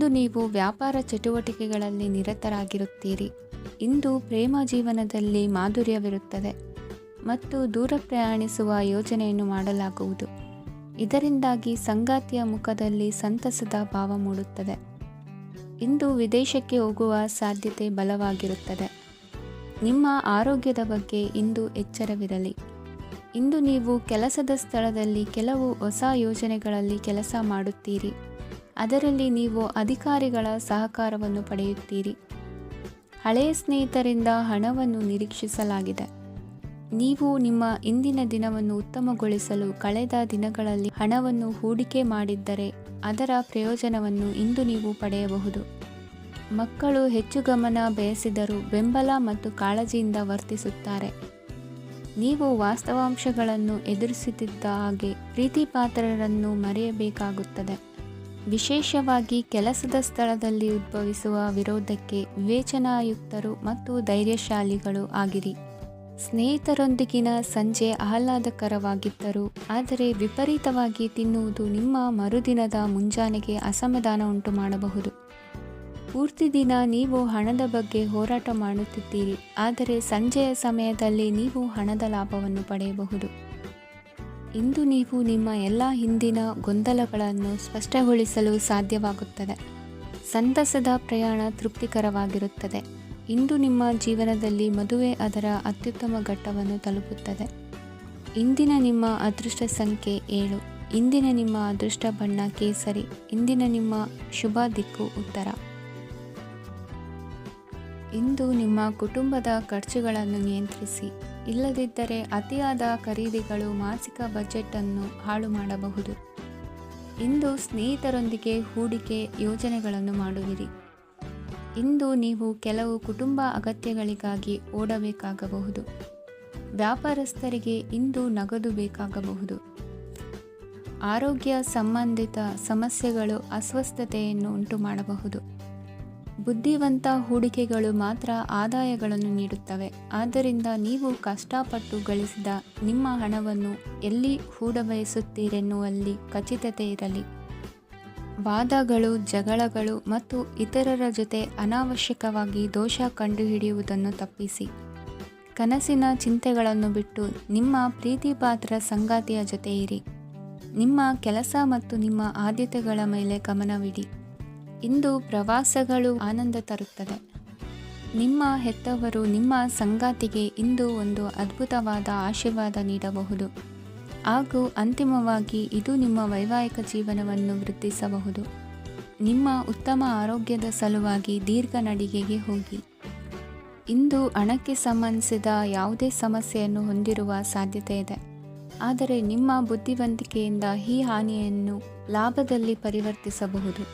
ನೀವು ವ್ಯಾಪಾರ ಚಟುವಟಿಕೆಗಳಲ್ಲಿ ನಿರತರಾಗಿರುತ್ತೀರಿ. ಇಂದು ಪ್ರೇಮ ಜೀವನದಲ್ಲಿ ಮಾಧುರ್ಯವಿರುತ್ತದೆ ಮತ್ತು ದೂರ ಪ್ರಯಾಣಿಸುವ ಯೋಜನೆಯನ್ನು ಮಾಡಲಾಗುವುದು. ಇದರಿಂದಾಗಿ ಸಂಗಾತಿಯ ಮುಖದಲ್ಲಿ ಸಂತಸದ ಭಾವ ಮೂಡುತ್ತದೆ. ಇಂದು ವಿದೇಶಕ್ಕೆ ಹೋಗುವ ಸಾಧ್ಯತೆ ಬಲವಾಗಿರುತ್ತದೆ. ನಿಮ್ಮ ಆರೋಗ್ಯದ ಬಗ್ಗೆ ಇಂದು ಎಚ್ಚರವಿರಲಿ. ಇಂದು ನೀವು ಕೆಲಸದ ಸ್ಥಳದಲ್ಲಿ ಕೆಲವು ಹೊಸ ಯೋಜನೆಗಳಲ್ಲಿ ಕೆಲಸ ಮಾಡುತ್ತೀರಿ. ಅದರಲ್ಲಿ ನೀವು ಅಧಿಕಾರಿಗಳ ಸಹಕಾರವನ್ನು ಪಡೆಯುತ್ತೀರಿ. ಹಳೆಯ ಸ್ನೇಹಿತರಿಂದ ಹಣವನ್ನು ನಿರೀಕ್ಷಿಸಲಾಗಿದೆ. ನೀವು ನಿಮ್ಮ ಇಂದಿನ ದಿನವನ್ನು ಉತ್ತಮಗೊಳಿಸಲು ಕಳೆದ ದಿನಗಳಲ್ಲಿ ಹಣವನ್ನು ಹೂಡಿಕೆ ಮಾಡಿದ್ದರೆ ಅದರ ಪ್ರಯೋಜನವನ್ನು ಇಂದು ನೀವು ಪಡೆಯಬಹುದು. ಮಕ್ಕಳು ಹೆಚ್ಚು ಗಮನ ಬಯಸಿದರೂ ಬೆಂಬಲ ಮತ್ತು ಕಾಳಜಿಯಿಂದ ವರ್ತಿಸುತ್ತಾರೆ. ನೀವು ವಾಸ್ತವಾಂಶಗಳನ್ನು ಎದುರಿಸುತ್ತಿದ್ದ ಹಾಗೆ ಪ್ರೀತಿಪಾತ್ರರನ್ನು ಮರೆಯಬೇಕಾಗುತ್ತದೆ. ವಿಶೇಷವಾಗಿ ಕೆಲಸದ ಸ್ಥಳದಲ್ಲಿ ಉದ್ಭವಿಸುವ ವಿರೋಧಕ್ಕೆ ವಿವೇಚನಾಯುಕ್ತರು ಮತ್ತು ಧೈರ್ಯಶಾಲಿಗಳು ಆಗಿರಿ. ಸ್ನೇಹಿತರೊಂದಿಗಿನ ಸಂಜೆ ಆಹ್ಲಾದಕರವಾಗಿದ್ದರೂ ಆದರೆ ವಿಪರೀತವಾಗಿ ತಿನ್ನುವುದು ನಿಮ್ಮ ಮರುದಿನದ ಮುಂಜಾನೆಗೆ ಅಸಮಾಧಾನ ಉಂಟು ಮಾಡಬಹುದು. ಪೂರ್ತಿ ದಿನ ನೀವು ಹಣದ ಬಗ್ಗೆ ಹೋರಾಟ ಮಾಡುತ್ತಿದ್ದೀರಿ, ಆದರೆ ಸಂಜೆಯ ಸಮಯದಲ್ಲಿ ನೀವು ಹಣದ ಲಾಭವನ್ನು ಪಡೆಯಬಹುದು. ಇಂದು ನೀವು ನಿಮ್ಮ ಎಲ್ಲ ಹಿಂದಿನ ಗೊಂದಲಗಳನ್ನು ಸ್ಪಷ್ಟಗೊಳಿಸಲು ಸಾಧ್ಯವಾಗುತ್ತದೆ. ಸಂತಸದ ಪ್ರಯಾಣ ತೃಪ್ತಿಕರವಾಗಿರುತ್ತದೆ. ಇಂದು ನಿಮ್ಮ ಜೀವನದಲ್ಲಿ ಮದುವೆ ಅದರ ಅತ್ಯುತ್ತಮ ಘಟ್ಟವನ್ನು ತಲುಪುತ್ತದೆ. ಇಂದಿನ ನಿಮ್ಮ ಅದೃಷ್ಟ ಸಂಖ್ಯೆ 7. ಇಂದಿನ ನಿಮ್ಮ ಅದೃಷ್ಟ ಬಣ್ಣ ಕೇಸರಿ. ಇಂದಿನ ನಿಮ್ಮ ಶುಭ ದಿಕ್ಕು ಉತ್ತರ. ಇಂದು ನಿಮ್ಮ ಕುಟುಂಬದ ಖರ್ಚುಗಳನ್ನು ನಿಯಂತ್ರಿಸಿ. ಇಲ್ಲದಿದ್ದರೆ ಅತಿಯಾದ ಖರೀದಿಗಳು ಮಾಸಿಕ ಬಜೆಟನ್ನು ಹಾಳು ಮಾಡಬಹುದು. ಇಂದು ಸ್ನೇಹಿತರೊಂದಿಗೆ ಹೂಡಿಕೆ ಯೋಜನೆಗಳನ್ನು ಮಾಡುವಿರಿ. ಇಂದು ನೀವು ಕೆಲವು ಕುಟುಂಬ ಅಗತ್ಯಗಳಿಗಾಗಿ ಓಡಬೇಕಾಗಬಹುದು. ವ್ಯಾಪಾರಸ್ಥರಿಗೆ ಇಂದು ನಗದು ಬೇಕಾಗಬಹುದು. ಆರೋಗ್ಯ ಸಂಬಂಧಿತ ಸಮಸ್ಯೆಗಳು ಅಸ್ವಸ್ಥತೆಯನ್ನು ಉಂಟುಮಾಡಬಹುದು. ಬುದ್ಧಿವಂತ ಹೂಡಿಕೆಗಳು ಮಾತ್ರ ಆದಾಯಗಳನ್ನು ನೀಡುತ್ತವೆ. ಆದ್ದರಿಂದ ನೀವು ಕಷ್ಟಪಟ್ಟು ಗಳಿಸಿದ ನಿಮ್ಮ ಹಣವನ್ನು ಎಲ್ಲಿ ಹೂಡಬಯಸುತ್ತೀರೆನ್ನುವಲ್ಲಿ ಖಚಿತತೆ ಇರಲಿ. ವಾದಗಳು, ಜಗಳಗಳು ಮತ್ತು ಇತರರ ಜೊತೆ ಅನಾವಶ್ಯಕವಾಗಿ ದೋಷ ಕಂಡುಹಿಡಿಯುವುದನ್ನು ತಪ್ಪಿಸಿ. ಕನಸಿನ ಚಿಂತೆಗಳನ್ನು ಬಿಟ್ಟು ನಿಮ್ಮ ಪ್ರೀತಿಪಾತ್ರ ಸಂಗಾತಿಯ ಜೊತೆ ಇರಿ. ನಿಮ್ಮ ಕೆಲಸ ಮತ್ತು ನಿಮ್ಮ ಆದ್ಯತೆಗಳ ಮೇಲೆ ಗಮನವಿಡಿ. ಇಂದು ಪ್ರವಾಸಗಳು ಆನಂದ ತರುತ್ತದೆ. ನಿಮ್ಮ ಹೆತ್ತವರು ನಿಮ್ಮ ಸಂಗಾತಿಗೆ ಇಂದು ಒಂದು ಅದ್ಭುತವಾದ ಆಶೀರ್ವಾದ ನೀಡಬಹುದು ಹಾಗೂ ಅಂತಿಮವಾಗಿ ಇದು ನಿಮ್ಮ ವೈವಾಹಿಕ ಜೀವನವನ್ನು ವೃದ್ಧಿಸಬಹುದು. ನಿಮ್ಮ ಉತ್ತಮ ಆರೋಗ್ಯದ ಸಲುವಾಗಿ ದೀರ್ಘ ನಡಿಗೆಗೆ ಹೋಗಿ. ಇಂದು ಹಣಕ್ಕೆ ಸಂಬಂಧಿಸಿದ ಯಾವುದೇ ಸಮಸ್ಯೆಯನ್ನು ಹೊಂದಿರುವ ಸಾಧ್ಯತೆ ಇದೆ, ಆದರೆ ನಿಮ್ಮ ಬುದ್ಧಿವಂತಿಕೆಯಿಂದ ಈ ಹಾನಿಯನ್ನು ಲಾಭದಲ್ಲಿ ಪರಿವರ್ತಿಸಬಹುದು.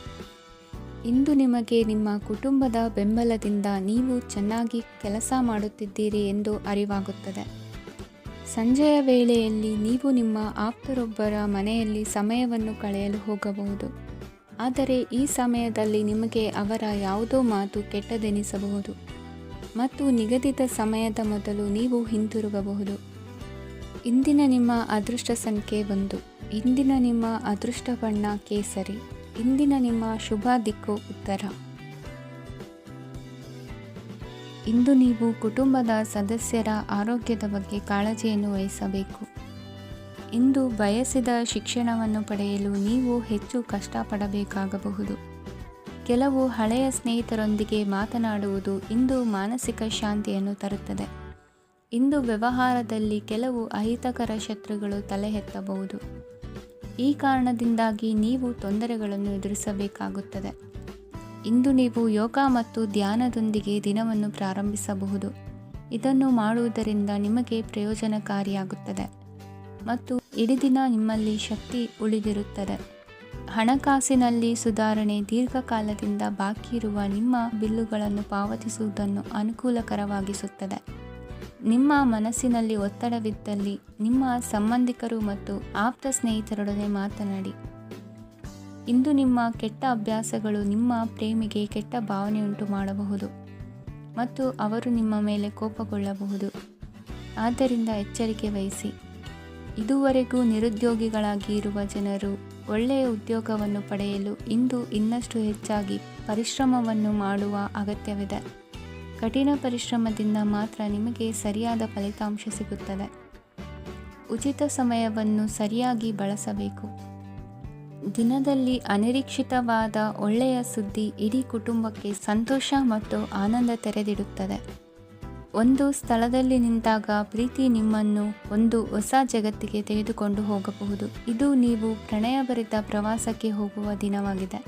ಇಂದು ನಿಮಗೆ ನಿಮ್ಮ ಕುಟುಂಬದ ಬೆಂಬಲದಿಂದ ನೀವು ಚೆನ್ನಾಗಿ ಕೆಲಸ ಮಾಡುತ್ತಿದ್ದೀರಿ ಎಂದು ಅರಿವಾಗುತ್ತದೆ. ಸಂಜೆಯ ವೇಳೆಯಲ್ಲಿ ನೀವು ನಿಮ್ಮ ಆಪ್ತರೊಬ್ಬರ ಮನೆಯಲ್ಲಿ ಸಮಯವನ್ನು ಕಳೆಯಲು ಹೋಗಬಹುದು, ಆದರೆ ಈ ಸಮಯದಲ್ಲಿ ನಿಮಗೆ ಅವರ ಯಾವುದೋ ಮಾತು ಕೆಟ್ಟದೆನಿಸಬಹುದು ಮತ್ತು ನಿಗದಿತ ಸಮಯದ ಮೊದಲು ನೀವು ಹಿಂತಿರುಗಬಹುದು. ಇಂದಿನ ನಿಮ್ಮ ಅದೃಷ್ಟ ಸಂಖ್ಯೆ 1. ಇಂದಿನ ನಿಮ್ಮ ಅದೃಷ್ಟ ಬಣ್ಣ ಕೇಸರಿ. ಇಂದಿನ ನಿಮ್ಮ ಶುಭ ದಿಕ್ಕು ಉತ್ತರ. ಇಂದು ನೀವು ಕುಟುಂಬದ ಸದಸ್ಯರ ಆರೋಗ್ಯದ ಬಗ್ಗೆ ಕಾಳಜಿಯನ್ನು ವಹಿಸಬೇಕು. ಇಂದು ಬಯಸಿದ ಶಿಕ್ಷಣವನ್ನು ಪಡೆಯಲು ನೀವು ಹೆಚ್ಚು ಕಷ್ಟಪಡಬೇಕಾಗಬಹುದು. ಕೆಲವು ಹಳೆಯ ಸ್ನೇಹಿತರೊಂದಿಗೆ ಮಾತನಾಡುವುದು ಇಂದು ಮಾನಸಿಕ ಶಾಂತಿಯನ್ನು ತರುತ್ತದೆ. ಇಂದು ವ್ಯವಹಾರದಲ್ಲಿ ಕೆಲವು ಅಹಿತಕರ ಶತ್ರುಗಳು ತಲೆ ಎತ್ತಬಹುದು. ಈ ಕಾರಣದಿಂದಾಗಿ ನೀವು ತೊಂದರೆಗಳನ್ನು ಎದುರಿಸಬೇಕಾಗುತ್ತದೆ. ಇಂದು ನೀವು ಯೋಗ ಮತ್ತು ಧ್ಯಾನದೊಂದಿಗೆ ದಿನವನ್ನು ಪ್ರಾರಂಭಿಸಬಹುದು. ಇದನ್ನು ಮಾಡುವುದರಿಂದ ನಿಮಗೆ ಪ್ರಯೋಜನಕಾರಿಯಾಗುತ್ತದೆ ಮತ್ತು ಇಡೀ ದಿನ ನಿಮ್ಮಲ್ಲಿ ಶಕ್ತಿ ಉಳಿದಿರುತ್ತದೆ. ಹಣಕಾಸಿನಲ್ಲಿ ಸುಧಾರಣೆ. ದೀರ್ಘಕಾಲದಿಂದ ಬಾಕಿ ಇರುವ ನಿಮ್ಮ ಬಿಲ್ಲುಗಳನ್ನು ಪಾವತಿಸುವುದನ್ನು ಅನುಕೂಲಕರವಾಗಿಸುತ್ತದೆ. ನಿಮ್ಮ ಮನಸ್ಸಿನಲ್ಲಿ ಒತ್ತಡವಿದ್ದಲ್ಲಿ ನಿಮ್ಮ ಸಂಬಂಧಿಕರು ಮತ್ತು ಆಪ್ತ ಸ್ನೇಹಿತರೊಡನೆ ಮಾತನಾಡಿ. ಇಂದು ನಿಮ್ಮ ಕೆಟ್ಟ ಅಭ್ಯಾಸಗಳು ನಿಮ್ಮ ಪ್ರೇಮಿಗೆ ಕೆಟ್ಟ ಭಾವನೆಯುಂಟು ಮಾಡಬಹುದು ಮತ್ತು ಅವರು ನಿಮ್ಮ ಮೇಲೆ ಕೋಪಗೊಳ್ಳಬಹುದು. ಆದ್ದರಿಂದ ಎಚ್ಚರಿಕೆ ವಹಿಸಿ. ಇದುವರೆಗೂ ನಿರುದ್ಯೋಗಿಗಳಾಗಿ ಇರುವ ಜನರು ಒಳ್ಳೆಯ ಉದ್ಯೋಗವನ್ನು ಪಡೆಯಲು ಇಂದು ಇನ್ನಷ್ಟು ಹೆಚ್ಚಾಗಿ ಪರಿಶ್ರಮವನ್ನು ಮಾಡುವ ಅಗತ್ಯವಿದೆ. ಕಠಿಣ ಪರಿಶ್ರಮದಿಂದ ಮಾತ್ರ ನಿಮಗೆ ಸರಿಯಾದ ಫಲಿತಾಂಶ ಸಿಗುತ್ತದೆ. ಉಚಿತ ಸಮಯವನ್ನು ಸರಿಯಾಗಿ ಬಳಸಬೇಕು. ದಿನದಲ್ಲಿ ಅನಿರೀಕ್ಷಿತವಾದ ಒಳ್ಳೆಯ ಸುದ್ದಿ ಇಡೀ ಕುಟುಂಬಕ್ಕೆ ಸಂತೋಷ ಮತ್ತು ಆನಂದ ತೆರೆದಿಡುತ್ತದೆ. ಒಂದು ಸ್ಥಳದಲ್ಲಿ ನಿಂತಾಗ ಪ್ರೀತಿ ನಿಮ್ಮನ್ನು ಒಂದು ಹೊಸ ಜಗತ್ತಿಗೆ ತೆಗೆದುಕೊಂಡು ಹೋಗಬಹುದು. ಇದು ನೀವು ಪ್ರಣಯಭರಿತ ಪ್ರವಾಸಕ್ಕೆ ಹೋಗುವ ದಿನವಾಗಿದೆ.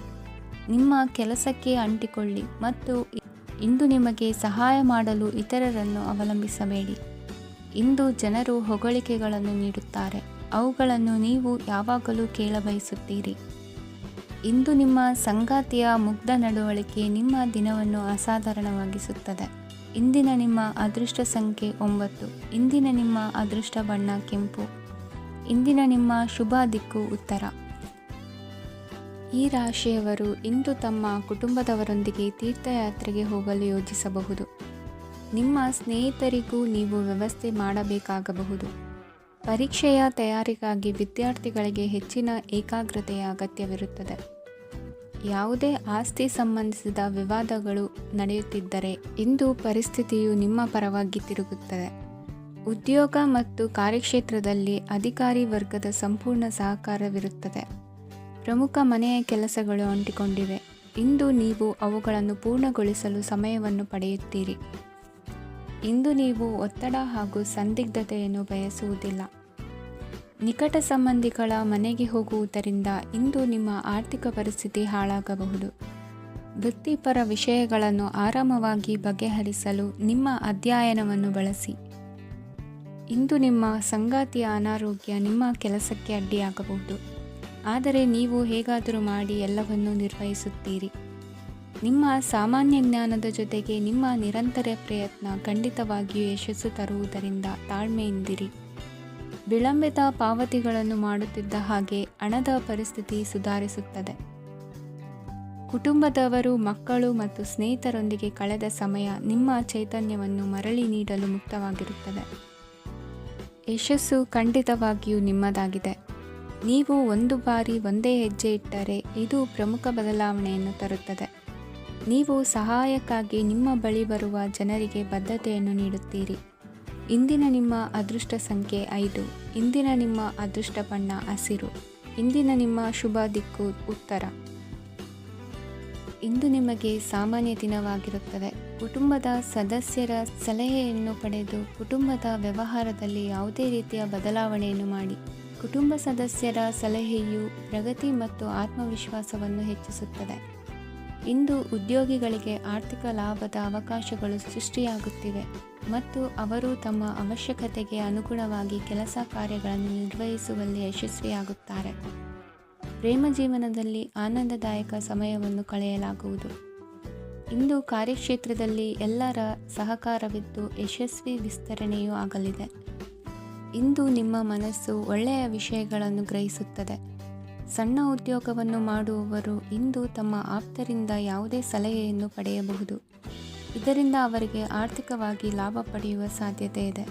ನಿಮ್ಮ ಕೆಲಸಕ್ಕೆ ಅಂಟಿಕೊಳ್ಳಿ ಮತ್ತು ಇಂದು ನಿಮಗೆ ಸಹಾಯ ಮಾಡಲು ಇತರರನ್ನು ಅವಲಂಬಿಸಬೇಡಿ. ಇಂದು ಜನರು ಹೊಗಳಿಕೆಗಳನ್ನು ನೀಡುತ್ತಾರೆ, ಅವುಗಳನ್ನು ನೀವು ಯಾವಾಗಲೂ ಕೇಳಬಯಸುತ್ತೀರಿ. ಇಂದು ನಿಮ್ಮ ಸಂಗಾತಿಯ ಮುಗ್ಧ ನಡವಳಿಕೆ ನಿಮ್ಮ ದಿನವನ್ನು ಅಸಾಧಾರಣವಾಗಿಸುತ್ತದೆ. ಇಂದಿನ ನಿಮ್ಮ ಅದೃಷ್ಟ ಸಂಖ್ಯೆ 9. ಇಂದಿನ ನಿಮ್ಮ ಅದೃಷ್ಟ ಬಣ್ಣ ಕೆಂಪು. ಇಂದಿನ ನಿಮ್ಮ ಶುಭ ದಿಕ್ಕು ಉತ್ತರ. ಈ ರಾಶಿಯವರು ಇಂದು ತಮ್ಮ ಕುಟುಂಬದವರೊಂದಿಗೆ ತೀರ್ಥಯಾತ್ರೆಗೆ ಹೋಗಲು ಯೋಜಿಸಬಹುದು. ನಿಮ್ಮ ಸ್ನೇಹಿತರಿಗೂ ನೀವು ವ್ಯವಸ್ಥೆ ಮಾಡಬೇಕಾಗಬಹುದು. ಪರೀಕ್ಷೆಯ ತಯಾರಿಗಾಗಿ ವಿದ್ಯಾರ್ಥಿಗಳಿಗೆ ಹೆಚ್ಚಿನ ಏಕಾಗ್ರತೆಯ ಅಗತ್ಯವಿರುತ್ತದೆ. ಯಾವುದೇ ಆಸ್ತಿ ಸಂಬಂಧಿಸಿದ ವಿವಾದಗಳು ನಡೆಯುತ್ತಿದ್ದರೆ ಇಂದು ಪರಿಸ್ಥಿತಿಯು ನಿಮ್ಮ ಪರವಾಗಿ ತಿರುಗುತ್ತದೆ. ಉದ್ಯೋಗ ಮತ್ತು ಕಾರ್ಯಕ್ಷೇತ್ರದಲ್ಲಿ ಅಧಿಕಾರಿ ವರ್ಗದ ಸಂಪೂರ್ಣ ಸಹಕಾರವಿರುತ್ತದೆ. ಪ್ರಮುಖ ಮನೆಯ ಕೆಲಸಗಳು ಅಂಟಿಕೊಂಡಿವೆ. ಇಂದು ನೀವು ಅವುಗಳನ್ನು ಪೂರ್ಣಗೊಳಿಸಲು ಸಮಯವನ್ನು ಪಡೆಯುತ್ತೀರಿ. ಇಂದು ನೀವು ಒತ್ತಡ ಹಾಗೂ ಸಂದಿಗ್ಧತೆಯನ್ನು ಬಯಸುವುದಿಲ್ಲ. ನಿಕಟ ಸಂಬಂಧಿಗಳ ಮನೆಗೆ ಹೋಗುವುದರಿಂದ ಇಂದು ನಿಮ್ಮ ಆರ್ಥಿಕ ಪರಿಸ್ಥಿತಿ ಹಾಳಾಗಬಹುದು. ವೃತ್ತಿಪರ ವಿಷಯಗಳನ್ನು ಆರಾಮವಾಗಿ ಬಗೆಹರಿಸಲು ನಿಮ್ಮ ಅಧ್ಯಯನವನ್ನು ಬಳಸಿ. ಇಂದು ನಿಮ್ಮ ಸಂಗಾತಿಯ ಅನಾರೋಗ್ಯ ನಿಮ್ಮ ಕೆಲಸಕ್ಕೆ ಅಡ್ಡಿಯಾಗಬಹುದು, ಆದರೆ ನೀವು ಹೇಗಾದರೂ ಮಾಡಿ ಎಲ್ಲವನ್ನೂ ನಿರ್ವಹಿಸುತ್ತೀರಿ. ನಿಮ್ಮ ಸಾಮಾನ್ಯ ಜ್ಞಾನದ ಜೊತೆಗೆ ನಿಮ್ಮ ನಿರಂತರ ಪ್ರಯತ್ನ ಖಂಡಿತವಾಗಿಯೂ ಯಶಸ್ಸು ತರುವುದರಿಂದ ತಾಳ್ಮೆಯಿಂದಿರಿ. ವಿಳಂಬಿತ ಪಾವತಿಗಳನ್ನು ಮಾಡುತ್ತಿದ್ದ ಹಾಗೆ ಹಣದ ಪರಿಸ್ಥಿತಿ ಸುಧಾರಿಸುತ್ತದೆ. ಕುಟುಂಬದವರು, ಮಕ್ಕಳು ಮತ್ತು ಸ್ನೇಹಿತರೊಂದಿಗೆ ಕಳೆದ ಸಮಯ ನಿಮ್ಮ ಚೈತನ್ಯವನ್ನು ಮರಳಿ ನೀಡಲು ಮುಕ್ತವಾಗಿರುತ್ತದೆ. ಯಶಸ್ಸು ಖಂಡಿತವಾಗಿಯೂ ನಿಮ್ಮದಾಗಿದೆ. ನೀವು ಒಂದು ಬಾರಿ ಒಂದೇ ಹೆಜ್ಜೆ ಇಟ್ಟರೆ ಇದು ಪ್ರಮುಖ ಬದಲಾವಣೆಯನ್ನು ತರುತ್ತದೆ. ನೀವು ಸಹಾಯಕ್ಕಾಗಿ ನಿಮ್ಮ ಬಳಿ ಬರುವ ಜನರಿಗೆ ಬದ್ಧತೆಯನ್ನು ನೀಡುತ್ತೀರಿ. ಇಂದಿನ ನಿಮ್ಮ ಅದೃಷ್ಟ ಸಂಖ್ಯೆ 5. ಇಂದಿನ ನಿಮ್ಮ ಅದೃಷ್ಟ ಬಣ್ಣ ಹಸಿರು. ಇಂದಿನ ನಿಮ್ಮ ಶುಭ ದಿಕ್ಕು ಉತ್ತರ. ಇಂದು ನಿಮಗೆ ಸಾಮಾನ್ಯ ದಿನವಾಗಿರುತ್ತದೆ. ಕುಟುಂಬದ ಸದಸ್ಯರ ಸಲಹೆಯನ್ನು ಪಡೆದು ಕುಟುಂಬದ ವ್ಯವಹಾರದಲ್ಲಿ ಯಾವುದೇ ರೀತಿಯ ಬದಲಾವಣೆಯನ್ನು ಮಾಡಿ. ಕುಟುಂಬ ಸದಸ್ಯರ ಸಲಹೆಯು ಪ್ರಗತಿ ಮತ್ತು ಆತ್ಮವಿಶ್ವಾಸವನ್ನು ಹೆಚ್ಚಿಸುತ್ತದೆ. ಇಂದು ಉದ್ಯೋಗಿಗಳಿಗೆ ಆರ್ಥಿಕ ಲಾಭದ ಅವಕಾಶಗಳು ಸೃಷ್ಟಿಯಾಗುತ್ತಿವೆ ಮತ್ತು ಅವರು ತಮ್ಮ ಅವಶ್ಯಕತೆಗೆ ಅನುಗುಣವಾಗಿ ಕೆಲಸ ಕಾರ್ಯಗಳನ್ನು ನಿರ್ವಹಿಸುವಲ್ಲಿ ಯಶಸ್ವಿಯಾಗುತ್ತಾರೆ. ಪ್ರೇಮ ಜೀವನದಲ್ಲಿ ಆನಂದದಾಯಕ ಸಮಯವನ್ನು ಕಳೆಯಲಾಗುವುದು. ಇಂದು ಕಾರ್ಯಕ್ಷೇತ್ರದಲ್ಲಿ ಎಲ್ಲರ ಸಹಕಾರವಿದ್ದು ಯಶಸ್ವಿ ವಿಸ್ತರಣೆಯೂ ಆಗಲಿದೆ. ಇಂದು ನಿಮ್ಮ ಮನಸ್ಸು ಒಳ್ಳೆಯ ವಿಷಯಗಳನ್ನು ಗ್ರಹಿಸುತ್ತದೆ. ಸಣ್ಣ ಉದ್ಯೋಗವನ್ನು ಮಾಡುವವರು ಇಂದು ತಮ್ಮ ಆಪ್ತರಿಂದ ಯಾವುದೇ ಸಲಹೆಯನ್ನು ಪಡೆಯಬಹುದು. ಇದರಿಂದ ಅವರಿಗೆ ಆರ್ಥಿಕವಾಗಿ ಲಾಭ ಪಡೆಯುವ ಸಾಧ್ಯತೆ ಇದೆ.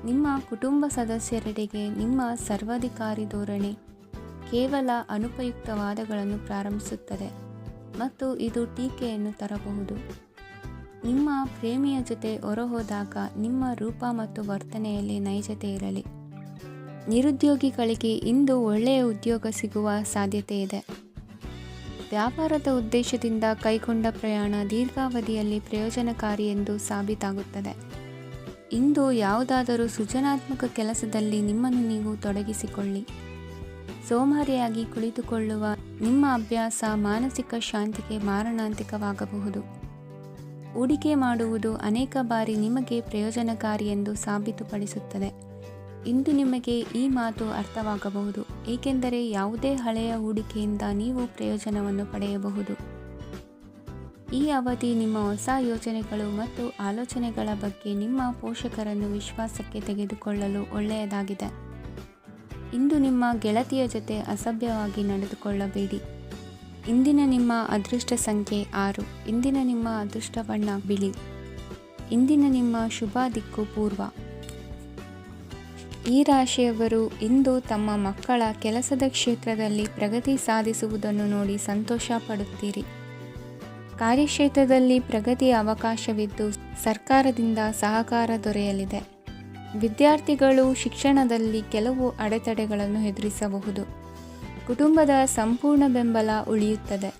ನಿಮ್ಮ ಕುಟುಂಬ ಸದಸ್ಯರೆಡೆಗೆ ನಿಮ್ಮ ಸರ್ವಾಧಿಕಾರಿ ಧೋರಣೆ ಕೇವಲ ಅನುಪಯುಕ್ತ ವಾದಗಳನ್ನು ಪ್ರಾರಂಭಿಸುತ್ತದೆ ಮತ್ತು ಇದು ಟೀಕೆಯನ್ನು ತರಬಹುದು. ನಿಮ್ಮ ಪ್ರೇಮಿಯ ಜೊತೆ ಹೊರಹೋದಾಗ ನಿಮ್ಮ ರೂಪ ಮತ್ತು ವರ್ತನೆಯಲ್ಲಿ ನೈಜತೆ ಇರಲಿ. ನಿರುದ್ಯೋಗಿಗಳಿಗೆ ಇಂದು ಒಳ್ಳೆಯ ಉದ್ಯೋಗ ಸಿಗುವ ಸಾಧ್ಯತೆ ಇದೆ. ವ್ಯಾಪಾರದ ಉದ್ದೇಶದಿಂದ ಕೈಗೊಂಡ ಪ್ರಯಾಣ ದೀರ್ಘಾವಧಿಯಲ್ಲಿ ಪ್ರಯೋಜನಕಾರಿ ಎಂದು ಸಾಬೀತಾಗುತ್ತದೆ. ಇಂದು ಯಾವುದಾದರೂ ಸೃಜನಾತ್ಮಕ ಕೆಲಸದಲ್ಲಿ ನಿಮ್ಮನ್ನು ನೀವು ತೊಡಗಿಸಿಕೊಳ್ಳಿ. ಸೋಮಾರಿಯಾಗಿ ಕುಳಿತುಕೊಳ್ಳುವ ನಿಮ್ಮ ಅಭ್ಯಾಸ ಮಾನಸಿಕ ಶಾಂತಿಗೆ ಮಾರಣಾಂತಿಕವಾಗಬಹುದು. ಹೂಡಿಕೆ ಮಾಡುವುದು ಅನೇಕ ಬಾರಿ ನಿಮಗೆ ಪ್ರಯೋಜನಕಾರಿ ಎಂದು ಸಾಬೀತುಪಡಿಸುತ್ತದೆ. ಇಂದು ನಿಮಗೆ ಈ ಮಾತು ಅರ್ಥವಾಗಬಹುದು, ಏಕೆಂದರೆ ಯಾವುದೇ ಹಳೆಯ ಹೂಡಿಕೆಯಿಂದ ನೀವು ಪ್ರಯೋಜನವನ್ನು ಪಡೆಯಬಹುದು. ಈ ಅವಧಿ ನಿಮ್ಮ ಹೊಸ ಯೋಜನೆಗಳು ಮತ್ತು ಆಲೋಚನೆಗಳ ಬಗ್ಗೆ ನಿಮ್ಮ ಪೋಷಕರನ್ನು ವಿಶ್ವಾಸಕ್ಕೆ ತೆಗೆದುಕೊಳ್ಳಲು ಒಳ್ಳೆಯದಾಗಿದೆ. ಇಂದು ನಿಮ್ಮ ಗೆಳತಿಯ ಜೊತೆ ಅಸಭ್ಯವಾಗಿ ನಡೆದುಕೊಳ್ಳಬೇಡಿ. ಇಂದಿನ ನಿಮ್ಮ ಅದೃಷ್ಟ ಸಂಖ್ಯೆ 6. ಇಂದಿನ ನಿಮ್ಮ ಅದೃಷ್ಟ ಬಣ್ಣ ಬಿಳಿ. ಇಂದಿನ ನಿಮ್ಮ ಶುಭ ದಿಕ್ಕು ಪೂರ್ವ. ಈ ರಾಶಿಯವರು ಇಂದು ತಮ್ಮ ಮಕ್ಕಳ ಕೆಲಸದ ಕ್ಷೇತ್ರದಲ್ಲಿ ಪ್ರಗತಿ ಸಾಧಿಸುವುದನ್ನು ನೋಡಿ ಸಂತೋಷ ಪಡುತ್ತೀರಿ. ಕಾರ್ಯಕ್ಷೇತ್ರದಲ್ಲಿ ಪ್ರಗತಿಯ ಅವಕಾಶವಿದ್ದು ಸರ್ಕಾರದಿಂದ ಸಹಕಾರ ದೊರೆಯಲಿದೆ. ವಿದ್ಯಾರ್ಥಿಗಳು ಶಿಕ್ಷಣದಲ್ಲಿ ಕೆಲವು ಅಡೆತಡೆಗಳನ್ನು ಎದುರಿಸಬಹುದು. ಕುಟುಂಬದ ಸಂಪೂರ್ಣ ಬೆಂಬಲ ಉಳಿಯುತ್ತದೆ.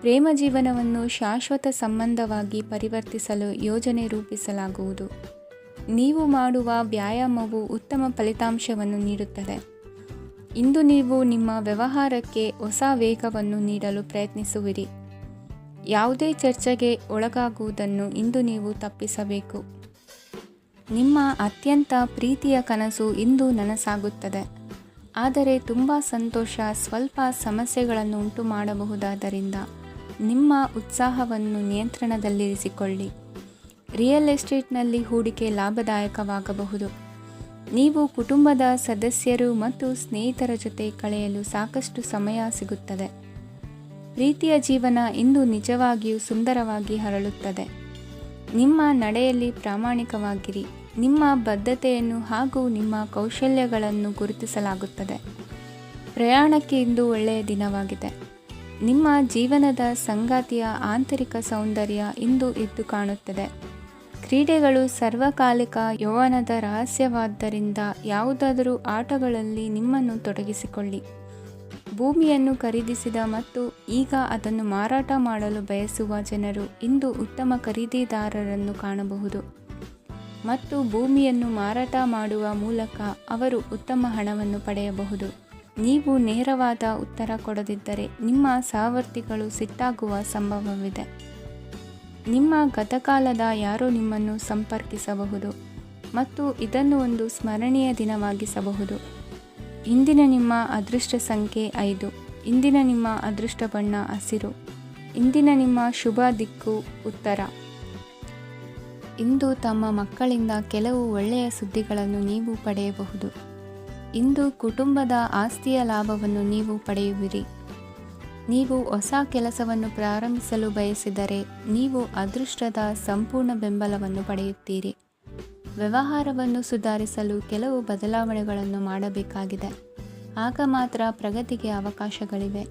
ಪ್ರೇಮ ಜೀವನವನ್ನು ಶಾಶ್ವತ ಸಂಬಂಧವಾಗಿ ಪರಿವರ್ತಿಸಲು ಯೋಜನೆ ರೂಪಿಸಲಾಗುವುದು. ನೀವು ಮಾಡುವ ವ್ಯಾಯಾಮವು ಉತ್ತಮ ಫಲಿತಾಂಶವನ್ನು ನೀಡುತ್ತದೆ. ಇಂದು ನೀವು ನಿಮ್ಮ ವ್ಯವಹಾರಕ್ಕೆ ಹೊಸ ವೇಗವನ್ನು ನೀಡಲು ಪ್ರಯತ್ನಿಸುವಿರಿ. ಯಾವುದೇ ಚರ್ಚೆಗೆ ಒಳಗಾಗುವುದನ್ನು ಇಂದು ನೀವು ತಪ್ಪಿಸಬೇಕು. ನಿಮ್ಮ ಅತ್ಯಂತ ಪ್ರೀತಿಯ ಕನಸು ಇಂದು ನನಸಾಗುತ್ತದೆ. ಆದರೆ ತುಂಬ ಸಂತೋಷ ಸ್ವಲ್ಪ ಸಮಸ್ಯೆಗಳನ್ನು ಉಂಟು ಮಾಡಬಹುದಾದ್ದರಿಂದ ನಿಮ್ಮ ಉತ್ಸಾಹವನ್ನು ನಿಯಂತ್ರಣದಲ್ಲಿರಿಸಿಕೊಳ್ಳಿ. ರಿಯಲ್ ಎಸ್ಟೇಟ್ನಲ್ಲಿ ಹೂಡಿಕೆ ಲಾಭದಾಯಕವಾಗಬಹುದು. ನೀವು ಕುಟುಂಬದ ಸದಸ್ಯರು ಮತ್ತು ಸ್ನೇಹಿತರ ಜೊತೆ ಕಳೆಯಲು ಸಾಕಷ್ಟು ಸಮಯ ಸಿಗುತ್ತದೆ. ಪ್ರೀತಿಯ ಜೀವನ ಇಂದು ನಿಜವಾಗಿಯೂ ಸುಂದರವಾಗಿ ಹರಳುತ್ತದೆ. ನಿಮ್ಮ ನಡೆಯಲ್ಲಿ ಪ್ರಾಮಾಣಿಕವಾಗಿರಿ. ನಿಮ್ಮ ಬದ್ಧತೆಯನ್ನು ಹಾಗೂ ನಿಮ್ಮ ಕೌಶಲ್ಯಗಳನ್ನು ಗುರುತಿಸಲಾಗುತ್ತದೆ. ಪ್ರಯಾಣಕ್ಕೆ ಇಂದು ಒಳ್ಳೆಯ ದಿನವಾಗಿದೆ. ನಿಮ್ಮ ಜೀವನದ ಸಂಗಾತಿಯ ಆಂತರಿಕ ಸೌಂದರ್ಯ ಇಂದು ಎದ್ದು ಕಾಣುತ್ತದೆ. ಕ್ರೀಡೆಗಳು ಸರ್ವಕಾಲಿಕ ಯೌವನದ ರಹಸ್ಯವಾದ್ದರಿಂದ ಯಾವುದಾದರೂ ಆಟಗಳಲ್ಲಿ ನಿಮ್ಮನ್ನು ತೊಡಗಿಸಿಕೊಳ್ಳಿ. ಭೂಮಿಯನ್ನು ಖರೀದಿಸಿದ ಮತ್ತು ಈಗ ಅದನ್ನು ಮಾರಾಟ ಮಾಡಲು ಬಯಸುವ ಜನರು ಇಂದು ಉತ್ತಮ ಖರೀದಿದಾರರನ್ನು ಕಾಣಬಹುದು ಮತ್ತು ಭೂಮಿಯನ್ನು ಮಾರಾಟ ಮಾಡುವ ಮೂಲಕ ಅವರು ಉತ್ತಮ ಹಣವನ್ನು ಪಡೆಯಬಹುದು. ನೀವು ನೇರವಾದ ಉತ್ತರ ಕೊಡದಿದ್ದರೆ ನಿಮ್ಮ ಸಹವರ್ತಿಗಳು ಸಿಟ್ಟಾಗುವ ಸಂಭವವಿದೆ. ನಿಮ್ಮ ಗತಕಾಲದ ಯಾರೋ ನಿಮ್ಮನ್ನು ಸಂಪರ್ಕಿಸಬಹುದು ಮತ್ತು ಇದನ್ನು ಒಂದು ಸ್ಮರಣೀಯ ದಿನವಾಗಿಸಬಹುದು. ಇಂದಿನ ನಿಮ್ಮ ಅದೃಷ್ಟ ಸಂಖ್ಯೆ 5. ಇಂದಿನ ನಿಮ್ಮ ಅದೃಷ್ಟ ಬಣ್ಣ ಹಸಿರು. ಇಂದಿನ ನಿಮ್ಮ ಶುಭ ದಿಕ್ಕು ಉತ್ತರ. ಇಂದು ತಮ್ಮ ಮಕ್ಕಳಿಂದ ಕೆಲವು ಒಳ್ಳೆಯ ಸುದ್ದಿಗಳನ್ನು ನೀವು ಪಡೆಯಬಹುದು. ಇಂದು ಕುಟುಂಬದ ಆಸ್ತಿಯ ಲಾಭವನ್ನು ನೀವು ಪಡೆಯುವಿರಿ. ನೀವು ಹೊಸ ಕೆಲಸವನ್ನು ಪ್ರಾರಂಭಿಸಲು ಬಯಸಿದರೆ ನೀವು ಅದೃಷ್ಟದ ಸಂಪೂರ್ಣ ಬೆಂಬಲವನ್ನು ಪಡೆಯುತ್ತೀರಿ. ವ್ಯವಹಾರವನ್ನು ಸುಧಾರಿಸಲು ಕೆಲವು ಬದಲಾವಣೆಗಳನ್ನು ಮಾಡಬೇಕಾಗಿದೆ. ಆಗ ಮಾತ್ರ ಪ್ರಗತಿಗೆ ಅವಕಾಶಗಳಿವೆ.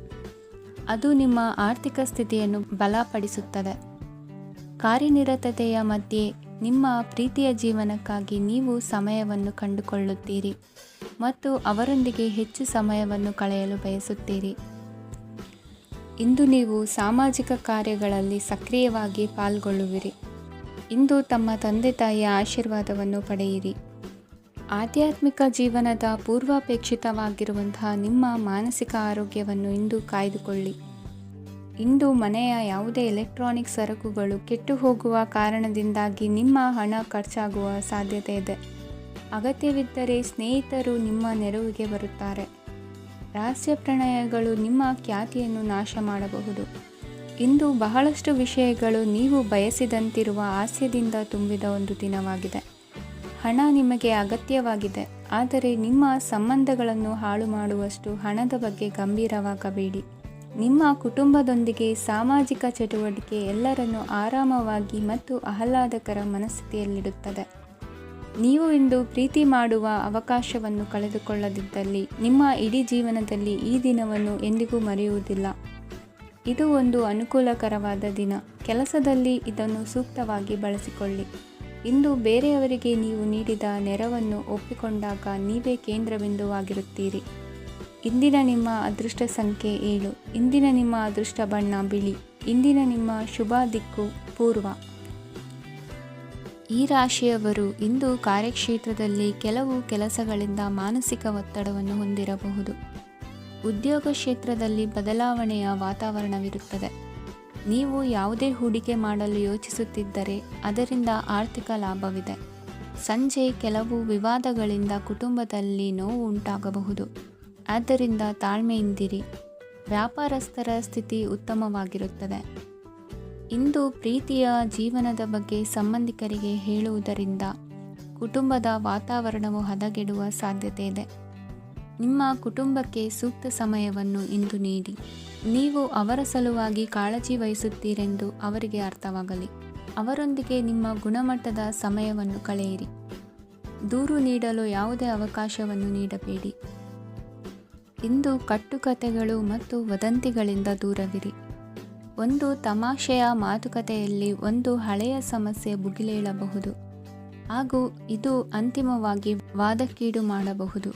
ಅದು ನಿಮ್ಮ ಆರ್ಥಿಕ ಸ್ಥಿತಿಯನ್ನು ಬಲಪಡಿಸುತ್ತದೆ. ಕಾರ್ಯನಿರತತೆಯ ಮಧ್ಯೆ ನಿಮ್ಮ ಪ್ರೀತಿಯ ಜೀವನಕ್ಕಾಗಿ ನೀವು ಸಮಯವನ್ನು ಕಂಡುಕೊಳ್ಳುತ್ತೀರಿ ಮತ್ತು ಅವರೊಂದಿಗೆ ಹೆಚ್ಚು ಸಮಯವನ್ನು ಕಳೆಯಲು ಬಯಸುತ್ತೀರಿ. ಇಂದು ನೀವು ಸಾಮಾಜಿಕ ಕಾರ್ಯಗಳಲ್ಲಿ ಸಕ್ರಿಯವಾಗಿ ಪಾಲ್ಗೊಳ್ಳುವಿರಿ. ಇಂದು ತಮ್ಮ ತಂದೆ ತಾಯಿಯ ಆಶೀರ್ವಾದವನ್ನು ಪಡೆಯಿರಿ. ಆಧ್ಯಾತ್ಮಿಕ ಜೀವನದ ಪೂರ್ವಾಪೇಕ್ಷಿತವಾಗಿರುವಂತಹ ನಿಮ್ಮ ಮಾನಸಿಕ ಆರೋಗ್ಯವನ್ನು ಇಂದು ಕಾಯ್ದುಕೊಳ್ಳಿ. ಇಂದು ಮನೆಯ ಯಾವುದೇ ಎಲೆಕ್ಟ್ರಾನಿಕ್ ಸರಕುಗಳು ಕೆಟ್ಟು ಹೋಗುವ ಕಾರಣದಿಂದಾಗಿ ನಿಮ್ಮ ಹಣ ಖರ್ಚಾಗುವ ಸಾಧ್ಯತೆ ಇದೆ. ಅಗತ್ಯವಿದ್ದರೆ ಸ್ನೇಹಿತರು ನಿಮ್ಮ ನೆರವಿಗೆ ಬರುತ್ತಾರೆ. ರಹಸ್ಯ ಪ್ರಣಯಗಳು ನಿಮ್ಮ ಖ್ಯಾತಿಯನ್ನು ನಾಶ ಮಾಡಬಹುದು. ಇಂದು ಬಹಳಷ್ಟು ವಿಷಯಗಳು ನೀವು ಬಯಸಿದಂತಿರುವ ಹಾಸ್ಯದಿಂದ ತುಂಬಿದ ಒಂದು ದಿನವಾಗಿದೆ. ಹಣ ನಿಮಗೆ ಅಗತ್ಯವಾಗಿದೆ, ಆದರೆ ನಿಮ್ಮ ಸಂಬಂಧಗಳನ್ನು ಹಾಳು ಮಾಡುವಷ್ಟು ಹಣದ ಬಗ್ಗೆ ಗಂಭೀರವಾಗಬೇಡಿ. ನಿಮ್ಮ ಕುಟುಂಬದೊಂದಿಗೆ ಸಾಮಾಜಿಕ ಚಟುವಟಿಕೆ ಎಲ್ಲರನ್ನೂ ಆರಾಮವಾಗಿ ಮತ್ತು ಆಹ್ಲಾದಕರ ಮನಸ್ಥಿತಿಯಲ್ಲಿಡುತ್ತದೆ. ನೀವು ಇಂದು ಪ್ರೀತಿ ಮಾಡುವ ಅವಕಾಶವನ್ನು ಕಳೆದುಕೊಳ್ಳದಿದ್ದಲ್ಲಿ ನಿಮ್ಮ ಇಡೀ ಜೀವನದಲ್ಲಿ ಈ ದಿನವನ್ನು ಎಂದಿಗೂ ಮರೆಯುವುದಿಲ್ಲ. ಇದು ಒಂದು ಅನುಕೂಲಕರವಾದ ದಿನ. ಕೆಲಸದಲ್ಲಿ ಇದನ್ನು ಸೂಕ್ತವಾಗಿ ಬಳಸಿಕೊಳ್ಳಿ. ಇಂದು ಬೇರೆಯವರಿಗೆ ನೀವು ನೀಡಿದ ನೆರವನ್ನು ಒಪ್ಪಿಕೊಂಡಾಗ ನೀವೇ ಕೇಂದ್ರಬಿಂದುವಾಗಿರುತ್ತೀರಿ. ಇಂದಿನ ನಿಮ್ಮ ಅದೃಷ್ಟ ಸಂಖ್ಯೆ 7. ಇಂದಿನ ನಿಮ್ಮ ಅದೃಷ್ಟ ಬಣ್ಣ ಬಿಳಿ. ಇಂದಿನ ನಿಮ್ಮ ಶುಭ ದಿಕ್ಕು ಪೂರ್ವ. ಈ ರಾಶಿಯವರು ಇಂದು ಕಾರ್ಯಕ್ಷೇತ್ರದಲ್ಲಿ ಕೆಲವು ಕೆಲಸಗಳಿಂದ ಮಾನಸಿಕ ಒತ್ತಡವನ್ನು ಹೊಂದಿರಬಹುದು. ಉದ್ಯೋಗ ಕ್ಷೇತ್ರದಲ್ಲಿ ಬದಲಾವಣೆಯ ವಾತಾವರಣವಿರುತ್ತದೆ. ನೀವು ಯಾವುದೇ ಹೂಡಿಕೆ ಮಾಡಲು ಯೋಚಿಸುತ್ತಿದ್ದರೆ ಅದರಿಂದ ಆರ್ಥಿಕ ಲಾಭವಿದೆ. ಸಂಜೆ ಕೆಲವು ವಿವಾದಗಳಿಂದ ಕುಟುಂಬದಲ್ಲಿ ನೋವು ಉಂಟಾಗಬಹುದು. ಆದ್ದರಿಂದ ತಾಳ್ಮೆಯಿಂದಿರಿ. ವ್ಯಾಪಾರಸ್ಥರ ಸ್ಥಿತಿ ಉತ್ತಮವಾಗಿರುತ್ತದೆ. ಇಂದು ಪ್ರೀತಿಯ ಜೀವನದ ಬಗ್ಗೆ ಸಂಬಂಧಿಕರಿಗೆ ಹೇಳುವುದರಿಂದ ಕುಟುಂಬದ ವಾತಾವರಣವು ಹದಗೆಡುವ ಸಾಧ್ಯತೆ ಇದೆ. ನಿಮ್ಮ ಕುಟುಂಬಕ್ಕೆ ಸೂಕ್ತ ಸಮಯವನ್ನು ಇಂದು ನೀಡಿ. ನೀವು ಅವರ ಸಲುವಾಗಿ ಕಾಳಜಿ ವಹಿಸುತ್ತೀರೆಂದು ಅವರಿಗೆ ಅರ್ಥವಾಗಲಿ. ಅವರೊಂದಿಗೆ ನಿಮ್ಮ ಗುಣಮಟ್ಟದ ಸಮಯವನ್ನು ಕಳೆಯಿರಿ. ದೂರು ನೀಡಲು ಯಾವುದೇ ಅವಕಾಶವನ್ನು ನೀಡಬೇಡಿ. ಇಂದು ಕಟ್ಟುಕತೆಗಳು ಮತ್ತು ವದಂತಿಗಳಿಂದ ದೂರವಿರಿ. ಒಂದು ತಮಾಷೆಯ ಮಾತುಕತೆಯಲ್ಲಿ ಒಂದು ಹಳೆಯ ಸಮಸ್ಯೆ ಭುಗಿಲೇಳಬಹುದು ಹಾಗೂ ಇದು ಅಂತಿಮವಾಗಿ ವಾದಕ್ಕೀಡು ಮಾಡಬಹುದು.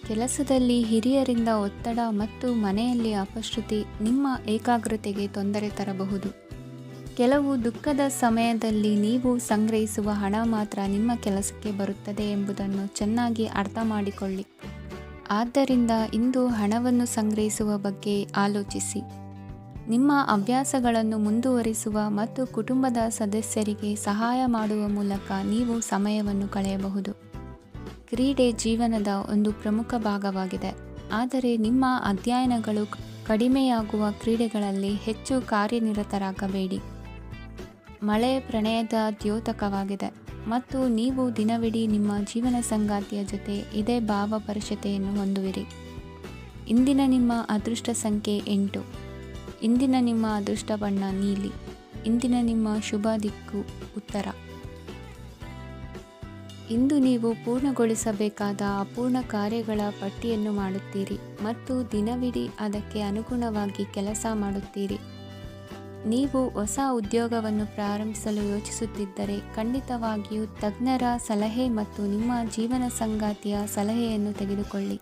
ಕೆಲಸದಲ್ಲಿ ಹಿರಿಯರಿಂದ ಒತ್ತಡ ಮತ್ತು ಮನೆಯಲ್ಲಿ ಅಪಶ್ರುತಿ ನಿಮ್ಮ ಏಕಾಗ್ರತೆಗೆ ತೊಂದರೆ ತರಬಹುದು. ಕೆಲವು ದುಃಖದ ಸಮಯದಲ್ಲಿ ನೀವು ಸಂಗ್ರಹಿಸುವ ಹಣ ಮಾತ್ರ ನಿಮ್ಮ ಕೆಲಸಕ್ಕೆ ಬರುತ್ತದೆ ಎಂಬುದನ್ನು ಚೆನ್ನಾಗಿ ಅರ್ಥ ಮಾಡಿಕೊಳ್ಳಿ. ಆದ್ದರಿಂದ ಇಂದು ಹಣವನ್ನು ಸಂಗ್ರಹಿಸುವ ಬಗ್ಗೆ ಆಲೋಚಿಸಿ. ನಿಮ್ಮ ಅಭ್ಯಾಸಗಳನ್ನು ಮುಂದುವರಿಸುವ ಮತ್ತು ಕುಟುಂಬದ ಸದಸ್ಯರಿಗೆ ಸಹಾಯ ಮಾಡುವ ಮೂಲಕ ನೀವು ಸಮಯವನ್ನು ಕಳೆಯಬಹುದು. ಕ್ರೀಡೆ ಜೀವನದ ಒಂದು ಪ್ರಮುಖ ಭಾಗವಾಗಿದೆ, ಆದರೆ ನಿಮ್ಮ ಅಧ್ಯಯನಗಳು ಕಡಿಮೆಯಾಗುವ ಕ್ರೀಡೆಗಳಲ್ಲಿ ಹೆಚ್ಚು ಕಾರ್ಯನಿರತರಾಗಬೇಡಿ. ಮಳೆ ಪ್ರಣಯದ ದ್ಯೋತಕವಾಗಿದೆ ಮತ್ತು ನೀವು ದಿನವಿಡೀ ನಿಮ್ಮ ಜೀವನ ಸಂಗಾತಿಯ ಜೊತೆ ಇದೇ ಭಾವಪರಶತೆಯನ್ನು ಹೊಂದುವಿರಿ. ಇಂದಿನ ನಿಮ್ಮ ಅದೃಷ್ಟ ಸಂಖ್ಯೆ 8. ಇಂದಿನ ನಿಮ್ಮ ಅದೃಷ್ಟ ಬಣ್ಣ ನೀಲಿ. ಇಂದಿನ ನಿಮ್ಮ ಶುಭ ದಿಕ್ಕು ಉತ್ತರ. ಇಂದು ನೀವು ಪೂರ್ಣಗೊಳಿಸಬೇಕಾದ ಅಪೂರ್ಣ ಕಾರ್ಯಗಳ ಪಟ್ಟಿಯನ್ನು ಮಾಡುತ್ತೀರಿ ಮತ್ತು ದಿನವಿಡೀ ಅದಕ್ಕೆ ಅನುಗುಣವಾಗಿ ಕೆಲಸ ಮಾಡುತ್ತೀರಿ. ನೀವು ಹೊಸ ಉದ್ಯೋಗವನ್ನು ಪ್ರಾರಂಭಿಸಲು ಯೋಚಿಸುತ್ತಿದ್ದರೆ ಖಂಡಿತವಾಗಿಯೂ ತಜ್ಞರ ಸಲಹೆ ಮತ್ತು ನಿಮ್ಮ ಜೀವನ ಸಂಗಾತಿಯ ಸಲಹೆಯನ್ನು ತೆಗೆದುಕೊಳ್ಳಿ.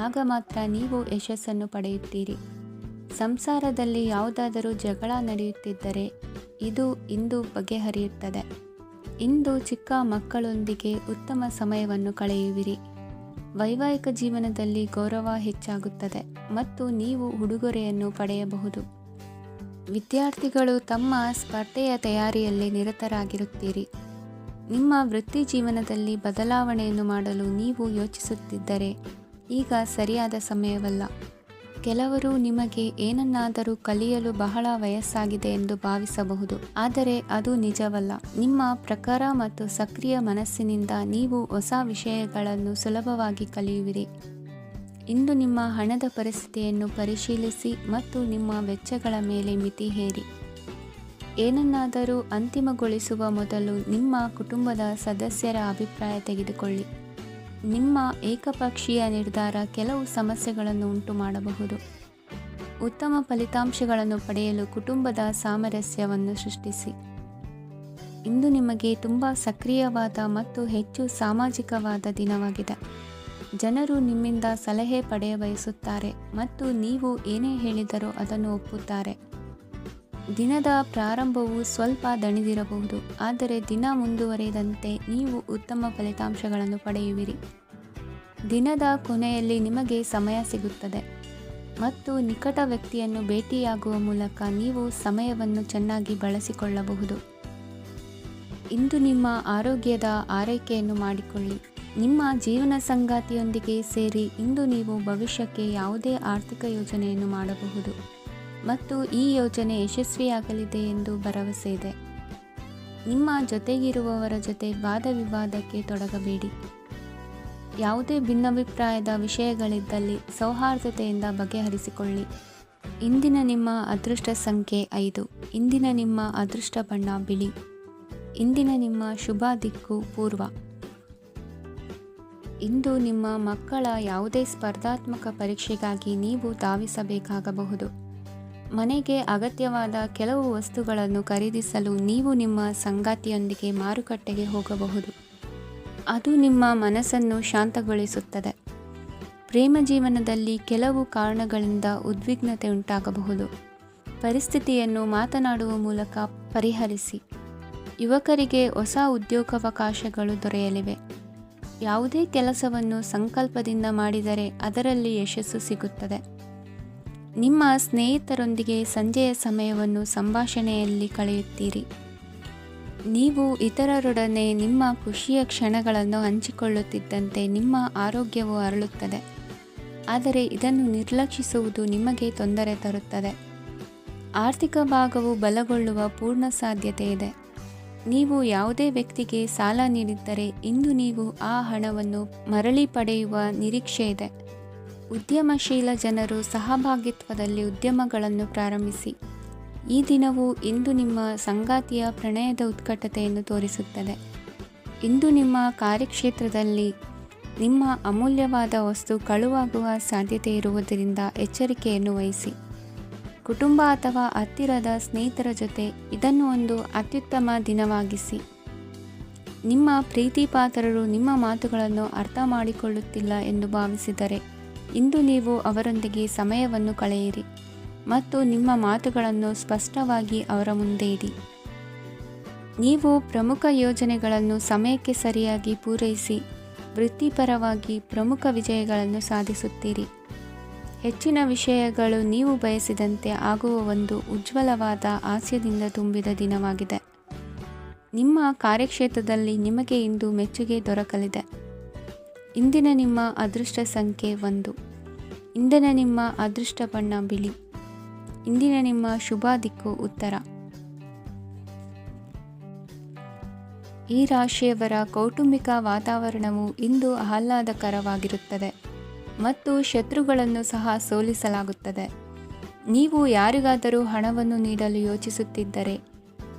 ಆಗ ಮಾತ್ರ ನೀವು ಯಶಸ್ಸನ್ನು ಪಡೆಯುತ್ತೀರಿ. ಸಂಸಾರದಲ್ಲಿ ಯಾವುದಾದರೂ ಜಗಳ ನಡೆಯುತ್ತಿದ್ದರೆ ಇದು ಇಂದು ಬಗೆಹರಿಯುತ್ತದೆ. ಇಂದು ಚಿಕ್ಕ ಮಕ್ಕಳೊಂದಿಗೆ ಉತ್ತಮ ಸಮಯವನ್ನು ಕಳೆಯುವಿರಿ. ವೈವಾಹಿಕ ಜೀವನದಲ್ಲಿ ಗೌರವ ಹೆಚ್ಚಾಗುತ್ತದೆ ಮತ್ತು ನೀವು ಉಡುಗೊರೆಯನ್ನು ಪಡೆಯಬಹುದು. ವಿದ್ಯಾರ್ಥಿಗಳು ತಮ್ಮ ಸ್ಪರ್ಧೆಯ ತಯಾರಿಯಲ್ಲಿ ನಿರತರಾಗಿರುತ್ತೀರಿ. ನಿಮ್ಮ ವೃತ್ತಿ ಜೀವನದಲ್ಲಿ ಬದಲಾವಣೆಯನ್ನು ಮಾಡಲು ನೀವು ಯೋಚಿಸುತ್ತಿದ್ದರೆ ಈಗ ಸರಿಯಾದ ಸಮಯವಲ್ಲ. ಕೆಲವರು ನಿಮಗೆ ಏನನ್ನಾದರೂ ಕಲಿಯಲು ಬಹಳ ವಯಸ್ಸಾಗಿದೆ ಎಂದು ಭಾವಿಸಬಹುದು, ಆದರೆ ಅದು ನಿಜವಲ್ಲ. ನಿಮ್ಮ ಪ್ರಖರ ಮತ್ತು ಸಕ್ರಿಯ ಮನಸ್ಸಿನಿಂದ ನೀವು ಹೊಸ ವಿಷಯಗಳನ್ನು ಸುಲಭವಾಗಿ ಕಲಿಯುವಿರಿ. ಇಂದು ನಿಮ್ಮ ಹಣದ ಪರಿಸ್ಥಿತಿಯನ್ನು ಪರಿಶೀಲಿಸಿ ಮತ್ತು ನಿಮ್ಮ ವೆಚ್ಚಗಳ ಮೇಲೆ ಮಿತಿ ಹೇರಿ. ಏನನ್ನಾದರೂ ಅಂತಿಮಗೊಳಿಸುವ ಮೊದಲು ನಿಮ್ಮ ಕುಟುಂಬದ ಸದಸ್ಯರ ಅಭಿಪ್ರಾಯ ತೆಗೆದುಕೊಳ್ಳಿ. ನಿಮ್ಮ ಏಕಪಕ್ಷೀಯ ನಿರ್ಧಾರ ಕೆಲವು ಸಮಸ್ಯೆಗಳನ್ನು ಉಂಟು ಮಾಡಬಹುದು. ಉತ್ತಮ ಫಲಿತಾಂಶಗಳನ್ನು ಪಡೆಯಲು ಕುಟುಂಬದ ಸಾಮರಸ್ಯವನ್ನು ಸೃಷ್ಟಿಸಿ. ಇಂದು ನಿಮಗೆ ತುಂಬ ಸಕ್ರಿಯವಾದ ಮತ್ತು ಹೆಚ್ಚು ಸಾಮಾಜಿಕವಾದ ದಿನವಾಗಿದೆ. ಜನರು ನಿಮ್ಮಿಂದ ಸಲಹೆ ಪಡೆಯ ಬಯಸುತ್ತಾರೆ ಮತ್ತು ನೀವು ಏನೇ ಹೇಳಿದರೂ ಅದನ್ನು ಒಪ್ಪುತ್ತಾರೆ. ದಿನದ ಪ್ರಾರಂಭವು ಸ್ವಲ್ಪ ದಣಿದಿರಬಹುದು, ಆದರೆ ದಿನ ಮುಂದುವರಿದಂತೆ ನೀವು ಉತ್ತಮ ಫಲಿತಾಂಶಗಳನ್ನು ಪಡೆಯುವಿರಿ. ದಿನದ ಕೊನೆಯಲ್ಲಿ ನಿಮಗೆ ಸಮಯ ಸಿಗುತ್ತದೆ ಮತ್ತು ನಿಕಟ ವ್ಯಕ್ತಿಯನ್ನು ಭೇಟಿಯಾಗುವ ಮೂಲಕ ನೀವು ಸಮಯವನ್ನು ಚೆನ್ನಾಗಿ ಬಳಸಿಕೊಳ್ಳಬಹುದು. ಇಂದು ನಿಮ್ಮ ಆರೋಗ್ಯದ ಆರೈಕೆಯನ್ನು ಮಾಡಿಕೊಳ್ಳಿ. ನಿಮ್ಮ ಜೀವನ ಸಂಗಾತಿಯೊಂದಿಗೆ ಸೇರಿ ಇಂದು ನೀವು ಭವಿಷ್ಯಕ್ಕೆ ಯಾವುದೇ ಆರ್ಥಿಕ ಯೋಜನೆಯನ್ನು ಮಾಡಬಹುದು ಮತ್ತು ಈ ಯೋಜನೆ ಯಶಸ್ವಿಯಾಗಲಿದೆ ಎಂದು ಭರವಸೆ ಇದೆ. ನಿಮ್ಮ ಜೊತೆಗಿರುವವರ ಜೊತೆ ವಾದ ವಿವಾದಕ್ಕೆ ತೊಡಗಬೇಡಿ. ಯಾವುದೇ ಭಿನ್ನಾಭಿಪ್ರಾಯದ ವಿಷಯಗಳಿದ್ದಲ್ಲಿ ಸೌಹಾರ್ದತೆಯಿಂದ ಬಗೆಹರಿಸಿಕೊಳ್ಳಿ. ಇಂದಿನ ನಿಮ್ಮ ಅದೃಷ್ಟ ಸಂಖ್ಯೆ 5. ಇಂದಿನ ನಿಮ್ಮ ಅದೃಷ್ಟ ಬಣ್ಣ ಬಿಳಿ. ಇಂದಿನ ನಿಮ್ಮ ಶುಭ ದಿಕ್ಕು ಪೂರ್ವ. ಇಂದು ನಿಮ್ಮ ಮಕ್ಕಳ ಯಾವುದೇ ಸ್ಪರ್ಧಾತ್ಮಕ ಪರೀಕ್ಷೆಗಾಗಿ ನೀವು ಧಾವಿಸಬೇಕಾಗಬಹುದು. ಮನೆಗೆ ಅಗತ್ಯವಾದ ಕೆಲವು ವಸ್ತುಗಳನ್ನು ಖರೀದಿಸಲು ನೀವು ನಿಮ್ಮ ಸಂಗಾತಿಯೊಂದಿಗೆ ಮಾರುಕಟ್ಟೆಗೆ ಹೋಗಬಹುದು. ಅದು ನಿಮ್ಮ ಮನಸ್ಸನ್ನು ಶಾಂತಗೊಳಿಸುತ್ತದೆ. ಪ್ರೇಮ ಜೀವನದಲ್ಲಿ ಕೆಲವು ಕಾರಣಗಳಿಂದ ಉದ್ವಿಗ್ನತೆ ಉಂಟಾಗಬಹುದು. ಪರಿಸ್ಥಿತಿಯನ್ನು ಮಾತನಾಡುವ ಮೂಲಕ ಪರಿಹರಿಸಿ. ಯುವಕರಿಗೆ ಹೊಸ ಉದ್ಯೋಗಾವಕಾಶಗಳು ದೊರೆಯಲಿವೆ. ಯಾವುದೇ ಕೆಲಸವನ್ನು ಸಂಕಲ್ಪದಿಂದ ಮಾಡಿದರೆ ಅದರಲ್ಲಿ ಯಶಸ್ಸು ಸಿಗುತ್ತದೆ. ನಿಮ್ಮ ಸ್ನೇಹಿತರೊಂದಿಗೆ ಸಂಜೆಯ ಸಮಯವನ್ನು ಸಂಭಾಷಣೆಯಲ್ಲಿ ಕಳೆಯುತ್ತೀರಿ. ನೀವು ಇತರರೊಡನೆ ನಿಮ್ಮ ಖುಷಿಯ ಕ್ಷಣಗಳನ್ನು ಹಂಚಿಕೊಳ್ಳುತ್ತಿದ್ದಂತೆ ನಿಮ್ಮ ಆರೋಗ್ಯವು ಅರಳುತ್ತದೆ. ಆದರೆ ಇದನ್ನು ನಿರ್ಲಕ್ಷಿಸುವುದು ನಿಮಗೆ ತೊಂದರೆ ತರುತ್ತದೆ. ಆರ್ಥಿಕ ಭಾಗವು ಬಲಗೊಳ್ಳುವ ಪೂರ್ಣ ಸಾಧ್ಯತೆ ಇದೆ. ನೀವು ಯಾವುದೇ ವ್ಯಕ್ತಿಗೆ ಸಾಲ ನೀಡಿದ್ದರೆ ಇಂದು ನೀವು ಆ ಹಣವನ್ನು ಮರಳಿ ಪಡೆಯುವ ನಿರೀಕ್ಷೆ ಇದೆ. ಉದ್ಯಮಶೀಲ ಜನರು ಸಹಭಾಗಿತ್ವದಲ್ಲಿ ಉದ್ಯಮಗಳನ್ನು ಪ್ರಾರಂಭಿಸಿ. ಈ ದಿನವು ಇಂದು ನಿಮ್ಮ ಸಂಗಾತಿಯ ಪ್ರಣಯದ ಉತ್ಕಟತೆಯನ್ನು ತೋರಿಸುತ್ತದೆ. ಇಂದು ನಿಮ್ಮ ಕಾರ್ಯಕ್ಷೇತ್ರದಲ್ಲಿ ನಿಮ್ಮ ಅಮೂಲ್ಯವಾದ ವಸ್ತು ಕಳುವಾಗುವ ಸಾಧ್ಯತೆ ಇರುವುದರಿಂದ ಎಚ್ಚರಿಕೆಯನ್ನು ವಹಿಸಿ. ಕುಟುಂಬ ಅಥವಾ ಹತ್ತಿರದ ಸ್ನೇಹಿತರ ಜೊತೆ ಇದನ್ನು ಒಂದು ಅತ್ಯುತ್ತಮ ದಿನವಾಗಿಸಿ. ನಿಮ್ಮ ಪ್ರೀತಿಪಾತ್ರರು ನಿಮ್ಮ ಮಾತುಗಳನ್ನು ಅರ್ಥ ಮಾಡಿಕೊಳ್ಳುತ್ತಿಲ್ಲ ಎಂದು ಭಾವಿಸಿದರೆ ಇಂದು ನೀವು ಅವರೊಂದಿಗೆ ಸಮಯವನ್ನು ಕಳೆಯಿರಿ ಮತ್ತು ನಿಮ್ಮ ಮಾತುಗಳನ್ನು ಸ್ಪಷ್ಟವಾಗಿ ಅವರ ಮುಂದೆ ಇಡಿ. ನೀವು ಪ್ರಮುಖ ಯೋಜನೆಗಳನ್ನು ಸಮಯಕ್ಕೆ ಸರಿಯಾಗಿ ಪೂರೈಸಿ ವೃತ್ತಿಪರವಾಗಿ ಪ್ರಮುಖ ವಿಜಯಗಳನ್ನು ಸಾಧಿಸುತ್ತೀರಿ. ಹೆಚ್ಚಿನ ವಿಷಯಗಳು ನೀವು ಬಯಸಿದಂತೆ ಆಗುವ ಒಂದು ಉಜ್ವಲವಾದ ಹಾಸ್ಯದಿಂದ ತುಂಬಿದ ದಿನವಾಗಿದೆ. ನಿಮ್ಮ ಕಾರ್ಯಕ್ಷೇತ್ರದಲ್ಲಿ ನಿಮಗೆ ಇಂದು ಮೆಚ್ಚುಗೆ ದೊರಕಲಿದೆ. ಇಂದಿನ ನಿಮ್ಮ ಅದೃಷ್ಟ ಸಂಖ್ಯೆ 1. ಇಂದಿನ ನಿಮ್ಮ ಅದೃಷ್ಟ ಬಣ್ಣ ಬಿಳಿ. ಇಂದಿನ ನಿಮ್ಮ ಶುಭ ದಿಕ್ಕು ಉತ್ತರ. ಈ ರಾಶಿಯವರ ಕೌಟುಂಬಿಕ ವಾತಾವರಣವು ಇಂದು ಆಹ್ಲಾದಕರವಾಗಿರುತ್ತದೆ ಮತ್ತು ಶತ್ರುಗಳನ್ನು ಸಹ ಸೋಲಿಸಲಾಗುತ್ತದೆ. ನೀವು ಯಾರಿಗಾದರೂ ಹಣವನ್ನು ನೀಡಲು ಯೋಚಿಸುತ್ತಿದ್ದರೆ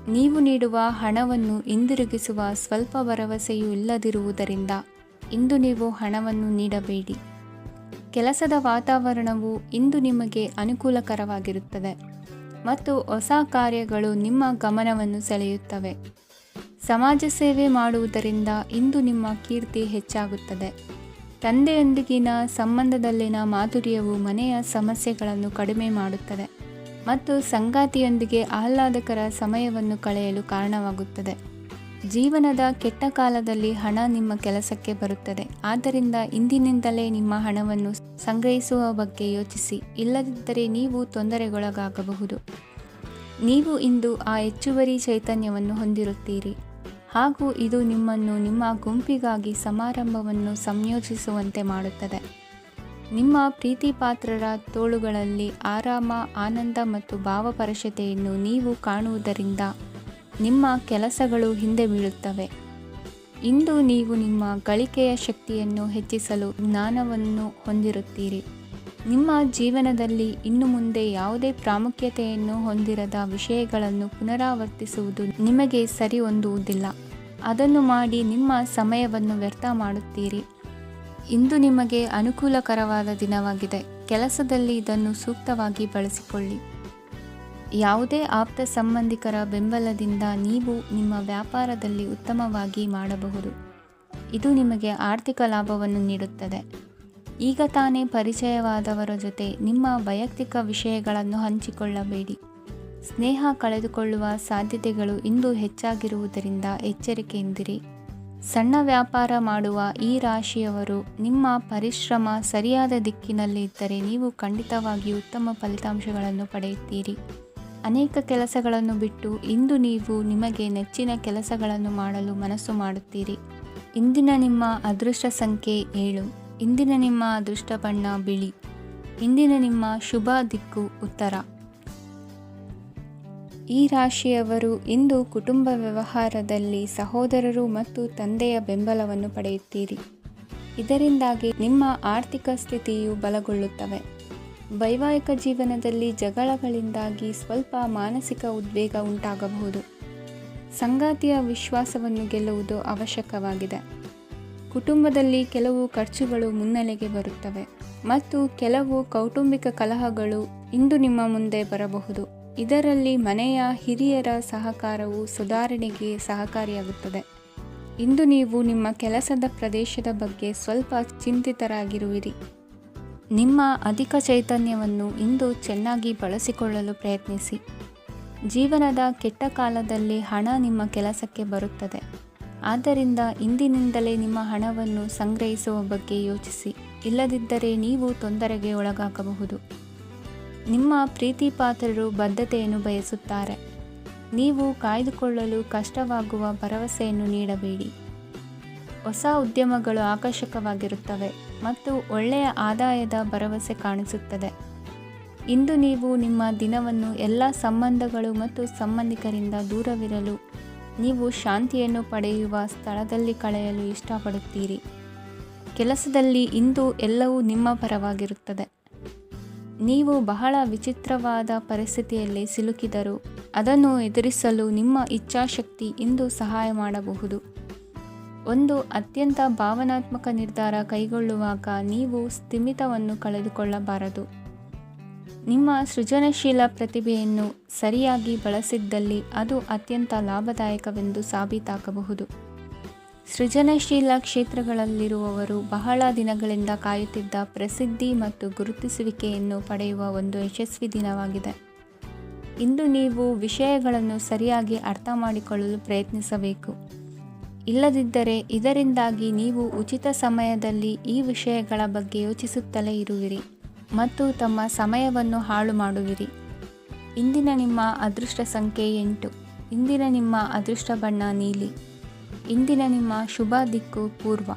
ನೀವು ನೀಡುವ ಹಣವನ್ನು ಹಿಂದಿರುಗಿಸುವ ಸ್ವಲ್ಪ ಭರವಸೆಯೂ ಇಲ್ಲದಿರುವುದರಿಂದ ಇಂದು ನೀವು ಹಣವನ್ನು ನೀಡಬೇಡಿ. ಕೆಲಸದ ವಾತಾವರಣವು ಇಂದು ನಿಮಗೆ ಅನುಕೂಲಕರವಾಗಿರುತ್ತದೆ ಮತ್ತು ಹೊಸ ಕಾರ್ಯಗಳು ನಿಮ್ಮ ಗಮನವನ್ನು ಸೆಳೆಯುತ್ತವೆ. ಸಮಾಜ ಸೇವೆ ಮಾಡುವುದರಿಂದ ಇಂದು ನಿಮ್ಮ ಕೀರ್ತಿ ಹೆಚ್ಚಾಗುತ್ತದೆ. ತಂದೆಯೊಂದಿಗಿನ ಸಂಬಂಧದಲ್ಲಿನ ಮಾಧುರ್ಯವು ಮನೆಯ ಸಮಸ್ಯೆಗಳನ್ನು ಕಡಿಮೆ ಮಾಡುತ್ತದೆ ಮತ್ತು ಸಂಗಾತಿಯೊಂದಿಗೆ ಆಹ್ಲಾದಕರ ಸಮಯವನ್ನು ಕಳೆಯಲು ಕಾರಣವಾಗುತ್ತದೆ. ಜೀವನದ ಕೆಟ್ಟ ಕಾಲದಲ್ಲಿ ಹಣ ನಿಮ್ಮ ಕೆಲಸಕ್ಕೆ ಬರುತ್ತದೆ. ಆದ್ದರಿಂದ ಇಂದಿನಿಂದಲೇ ನಿಮ್ಮ ಹಣವನ್ನು ಸಂಗ್ರಹಿಸುವ ಬಗ್ಗೆ ಯೋಚಿಸಿ, ಇಲ್ಲದಿದ್ದರೆ ನೀವು ತೊಂದರೆಗೊಳಗಾಗಬಹುದು. ನೀವು ಇಂದು ಆ ಹೆಚ್ಚುವರಿ ಚೈತನ್ಯವನ್ನು ಹೊಂದಿರುತ್ತೀರಿ ಹಾಗೂ ಇದು ನಿಮ್ಮನ್ನು ನಿಮ್ಮ ಗುಂಪಿಗಾಗಿ ಸಮಾರಂಭವನ್ನು ಸಂಯೋಜಿಸುವಂತೆ ಮಾಡುತ್ತದೆ. ನಿಮ್ಮ ಪ್ರೀತಿಪಾತ್ರರ ತೋಳುಗಳಲ್ಲಿ ಆರಾಮ, ಆನಂದ ಮತ್ತು ಭಾವಪರಶತೆಯನ್ನು ನೀವು ಕಾಣುವುದರಿಂದ ನಿಮ್ಮ ಕೆಲಸಗಳು ಹಿಂದೆ ಬೀಳುತ್ತವೆ. ಇಂದು ನೀವು ನಿಮ್ಮ ಗಳಿಕೆಯ ಶಕ್ತಿಯನ್ನು ಹೆಚ್ಚಿಸಲು ಜ್ಞಾನವನ್ನು ಹೊಂದಿರುತ್ತೀರಿ. ನಿಮ್ಮ ಜೀವನದಲ್ಲಿ ಇನ್ನು ಮುಂದೆ ಯಾವುದೇ ಪ್ರಾಮುಖ್ಯತೆಯನ್ನು ಹೊಂದಿರದ ವಿಷಯಗಳನ್ನು ಪುನರಾವರ್ತಿಸುವುದು ನಿಮಗೆ ಸರಿ ಹೊಂದುವುದಿಲ್ಲ. ಅದನ್ನು ಮಾಡಿ ನಿಮ್ಮ ಸಮಯವನ್ನು ವ್ಯರ್ಥ ಮಾಡುತ್ತೀರಿ. ಇಂದು ನಿಮಗೆ ಅನುಕೂಲಕರವಾದ ದಿನವಾಗಿದೆ. ಕೆಲಸದಲ್ಲಿ ಇದನ್ನು ಸೂಕ್ತವಾಗಿ ಬಳಸಿಕೊಳ್ಳಿ. ಯಾವುದೇ ಆಪ್ತ ಸಂಬಂಧಿಕರ ಬೆಂಬಲದಿಂದ ನೀವು ನಿಮ್ಮ ವ್ಯಾಪಾರದಲ್ಲಿ ಉತ್ತಮವಾಗಿ ಮಾಡಬಹುದು. ಇದು ನಿಮಗೆ ಆರ್ಥಿಕ ಲಾಭವನ್ನು ನೀಡುತ್ತದೆ. ಈಗ ತಾನೇ ಪರಿಚಯವಾದವರ ಜೊತೆ ನಿಮ್ಮ ವೈಯಕ್ತಿಕ ವಿಷಯಗಳನ್ನು ಹಂಚಿಕೊಳ್ಳಬೇಡಿ. ಸ್ನೇಹ ಕಳೆದುಕೊಳ್ಳುವ ಸಾಧ್ಯತೆಗಳು ಇಂದು ಹೆಚ್ಚಾಗಿರುವುದರಿಂದ ಎಚ್ಚರಿಕೆಯಿಂದಿರಿ. ಸಣ್ಣ ವ್ಯಾಪಾರ ಮಾಡುವ ಈ ರಾಶಿಯವರು ನಿಮ್ಮ ಪರಿಶ್ರಮ ಸರಿಯಾದ ದಿಕ್ಕಿನಲ್ಲಿ ಇದ್ದರೆ ನೀವು ಖಂಡಿತವಾಗಿಯೂ ಉತ್ತಮ ಫಲಿತಾಂಶಗಳನ್ನು ಪಡೆಯುತ್ತೀರಿ. ಅನೇಕ ಕೆಲಸಗಳನ್ನು ಬಿಟ್ಟು ಇಂದು ನೀವು ನಿಮಗೆ ನೆಚ್ಚಿನ ಕೆಲಸಗಳನ್ನು ಮಾಡಲು ಮನಸ್ಸು ಮಾಡುತ್ತೀರಿ. ಇಂದಿನ ನಿಮ್ಮ ಅದೃಷ್ಟ ಸಂಖ್ಯೆ 7. ಇಂದಿನ ನಿಮ್ಮ ಅದೃಷ್ಟ ಬಣ್ಣ ಬಿಳಿ. ಇಂದಿನ ನಿಮ್ಮ ಶುಭ ದಿಕ್ಕು ಉತ್ತರ. ಈ ರಾಶಿಯವರು ಇಂದು ಕುಟುಂಬ ವ್ಯವಹಾರದಲ್ಲಿ ಸಹೋದರರು ಮತ್ತು ತಂದೆಯ ಬೆಂಬಲವನ್ನು ಪಡೆಯುತ್ತೀರಿ. ಇದರಿಂದಾಗಿ ನಿಮ್ಮ ಆರ್ಥಿಕ ಸ್ಥಿತಿಯು ಬಲಗೊಳ್ಳುತ್ತವೆ. ವೈವಾಹಿಕ ಜೀವನದಲ್ಲಿ ಜಗಳಗಳಿಂದಾಗಿ ಸ್ವಲ್ಪ ಮಾನಸಿಕ ಉದ್ವೇಗ ಉಂಟಾಗಬಹುದು. ಸಂಗಾತಿಯ ವಿಶ್ವಾಸವನ್ನು ಗೆಲ್ಲುವುದು ಅವಶ್ಯಕವಾಗಿದೆ. ಕುಟುಂಬದಲ್ಲಿ ಕೆಲವು ಖರ್ಚುಗಳು ಮುನ್ನೆಲೆಗೆ ಬರುತ್ತವೆ ಮತ್ತು ಕೆಲವು ಕೌಟುಂಬಿಕ ಕಲಹಗಳು ಇಂದು ನಿಮ್ಮ ಮುಂದೆ ಬರಬಹುದು. ಇದರಲ್ಲಿ ಮನೆಯ ಹಿರಿಯರ ಸಹಕಾರವು ಸುಧಾರಣೆಗೆ ಸಹಕಾರಿಯಾಗುತ್ತದೆ. ಇಂದು ನೀವು ನಿಮ್ಮ ಕೆಲಸದ ಪ್ರದೇಶದ ಬಗ್ಗೆ ಸ್ವಲ್ಪ ಚಿಂತಿತರಾಗಿರುವಿರಿ. ನಿಮ್ಮ ಅಧಿಕ ಚೈತನ್ಯವನ್ನು ಇಂದು ಚೆನ್ನಾಗಿ ಬಳಸಿಕೊಳ್ಳಲು ಪ್ರಯತ್ನಿಸಿ. ಜೀವನದ ಕೆಟ್ಟ ಕಾಲದಲ್ಲಿ ಹಣ ನಿಮ್ಮ ಕೆಲಸಕ್ಕೆ ಬರುತ್ತದೆ. ಆದ್ದರಿಂದ ಇಂದಿನಿಂದಲೇ ನಿಮ್ಮ ಹಣವನ್ನು ಸಂಗ್ರಹಿಸುವ ಬಗ್ಗೆ ಯೋಚಿಸಿ, ಇಲ್ಲದಿದ್ದರೆ ನೀವು ತೊಂದರೆಗೆ ಒಳಗಾಗಬಹುದು. ನಿಮ್ಮ ಪ್ರೀತಿಪಾತ್ರರು ಬದ್ಧತೆಯನ್ನು ಬಯಸುತ್ತಾರೆ. ನೀವು ಕಾಯ್ದುಕೊಳ್ಳಲು ಕಷ್ಟವಾಗುವ ಭರವಸೆಯನ್ನು ನೀಡಬೇಡಿ. ಹೊಸ ಉದ್ಯಮಗಳು ಆಕರ್ಷಕವಾಗಿರುತ್ತವೆ ಮತ್ತು ಒಳ್ಳೆಯ ಆದಾಯದ ಭರವಸೆ ಕಾಣಿಸುತ್ತದೆ. ಇಂದು ನೀವು ನಿಮ್ಮ ದಿನವನ್ನು ಎಲ್ಲ ಸಂಬಂಧಗಳು ಮತ್ತು ಸಂಬಂಧಿಕರಿಂದ ದೂರವಿರಲು ನೀವು ಶಾಂತಿಯನ್ನು ಪಡೆಯುವ ಸ್ಥಳದಲ್ಲಿ ಕಳೆಯಲು ಇಷ್ಟಪಡುತ್ತೀರಿ. ಕೆಲಸದಲ್ಲಿ ಇಂದು ಎಲ್ಲವೂ ನಿಮ್ಮ ಪರವಾಗಿರುತ್ತದೆ. ನೀವು ಬಹಳ ವಿಚಿತ್ರವಾದ ಪರಿಸ್ಥಿತಿಯಲ್ಲಿ ಸಿಲುಕಿದರೂ ಅದನ್ನು ಎದುರಿಸಲು ನಿಮ್ಮ ಇಚ್ಛಾಶಕ್ತಿ ಇಂದು ಸಹಾಯ ಮಾಡಬಹುದು. ಒಂದು ಅತ್ಯಂತ ಭಾವನಾತ್ಮಕ ನಿರ್ಧಾರ ಕೈಗೊಳ್ಳುವಾಗ ನೀವು ಸ್ಥಿಮಿತವನ್ನು ಕಳೆದುಕೊಳ್ಳಬಾರದು. ನಿಮ್ಮ ಸೃಜನಶೀಲ ಪ್ರತಿಭೆಯನ್ನು ಸರಿಯಾಗಿ ಬಳಸಿದ್ದಲ್ಲಿ ಅದು ಅತ್ಯಂತ ಲಾಭದಾಯಕವೆಂದು ಸಾಬೀತಾಗಬಹುದು. ಸೃಜನಶೀಲ ಕ್ಷೇತ್ರಗಳಲ್ಲಿರುವವರು ಬಹಳ ದಿನಗಳಿಂದ ಕಾಯುತ್ತಿದ್ದ ಪ್ರಸಿದ್ಧಿ ಮತ್ತು ಗುರುತಿಸುವಿಕೆಯನ್ನು ಪಡೆಯುವ ಒಂದು ಯಶಸ್ವಿ ದಿನವಾಗಿದೆ. ಇಂದು ನೀವು ವಿಷಯಗಳನ್ನು ಸರಿಯಾಗಿ ಅರ್ಥ ಮಾಡಿಕೊಳ್ಳಲು ಪ್ರಯತ್ನಿಸಬೇಕು. ಇಲ್ಲದಿದ್ದರೆ ಇದರಿಂದಾಗಿ ನೀವು ಉಚಿತ ಸಮಯದಲ್ಲಿ ಈ ವಿಷಯಗಳ ಬಗ್ಗೆ ಯೋಚಿಸುತ್ತಲೇ ಇರುವಿರಿ ಮತ್ತು ತಮ್ಮ ಸಮಯವನ್ನು ಹಾಳು ಮಾಡುವಿರಿ. ಇಂದಿನ ನಿಮ್ಮ ಅದೃಷ್ಟ ಸಂಖ್ಯೆ 8. ಇಂದಿನ ನಿಮ್ಮ ಅದೃಷ್ಟ ಬಣ್ಣ ನೀಲಿ. ಇಂದಿನ ನಿಮ್ಮ ಶುಭ ದಿಕ್ಕು ಪೂರ್ವ.